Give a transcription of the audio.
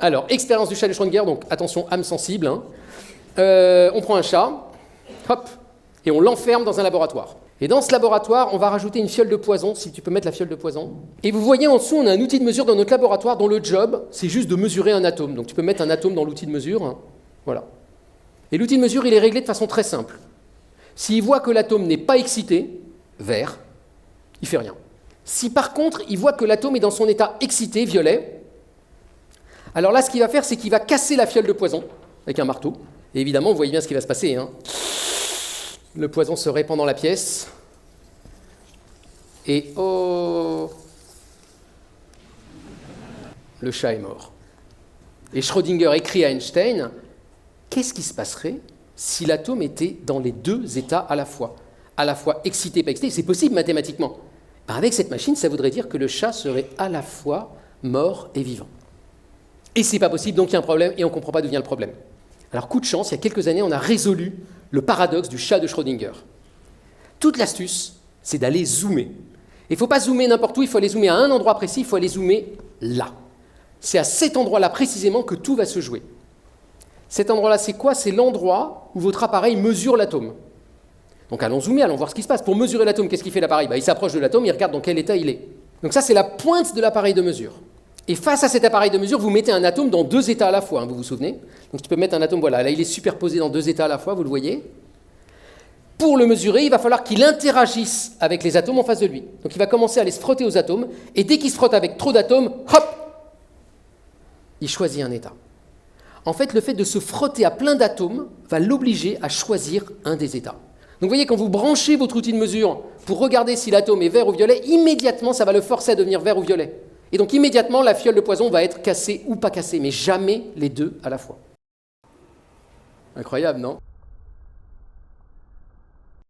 Alors, expérience du chat de Schrödinger, donc attention, âme sensible. Hein. On prend un chat, hop, et on l'enferme dans un laboratoire. Et dans ce laboratoire, on va rajouter une fiole de poison, si tu peux mettre la fiole de poison. Et vous voyez en dessous, on a un outil de mesure dans notre laboratoire dont le job, c'est juste de mesurer un atome. Donc tu peux mettre un atome dans l'outil de mesure, hein. Voilà. Et l'outil de mesure, il est réglé de façon très simple. S'il voit que l'atome n'est pas excité, vert, il ne fait rien. Si par contre, il voit que l'atome est dans son état excité, violet, alors là, ce qu'il va faire, c'est qu'il va casser la fiole de poison avec un marteau. Et évidemment, vous voyez bien ce qui va se passer, hein. Le poison se répand dans la pièce. Et oh, le chat est mort. Et Schrödinger écrit à Einstein, qu'est-ce qui se passerait si l'atome était dans les deux états à la fois excité, pas excité? C'est possible mathématiquement. Avec cette machine, ça voudrait dire que le chat serait à la fois mort et vivant. Et c'est pas possible, donc il y a un problème, et on ne comprend pas d'où vient le problème. Alors, coup de chance, il y a quelques années, on a résolu le paradoxe du chat de Schrödinger. Toute l'astuce, c'est d'aller zoomer. Il ne faut pas zoomer n'importe où, il faut aller zoomer à un endroit précis, il faut aller zoomer là. C'est à cet endroit-là précisément que tout va se jouer. Cet endroit-là, c'est quoi? C'est l'endroit où votre appareil mesure l'atome. Donc allons zoomer, allons voir ce qui se passe. Pour mesurer l'atome, qu'est-ce qu'il fait l'appareil? Il s'approche de l'atome, il regarde dans quel état il est. Donc ça, c'est la pointe de l'appareil de mesure. Et face à cet appareil de mesure, vous mettez un atome dans deux états à la fois, hein, vous vous souvenez? Donc tu peux mettre un atome, voilà, là il est superposé dans deux états à la fois, vous le voyez. Pour le mesurer, il va falloir qu'il interagisse avec les atomes en face de lui. Donc il va commencer à aller se frotter aux atomes, et dès qu'il se frotte avec trop d'atomes, hop, il choisit un état. En fait, le fait de se frotter à plein d'atomes va l'obliger à choisir un des états. Donc vous voyez, quand vous branchez votre outil de mesure pour regarder si l'atome est vert ou violet, immédiatement, ça va le forcer à devenir vert ou violet. Et donc immédiatement, la fiole de poison va être cassée ou pas cassée, mais jamais les deux à la fois. Incroyable, non ?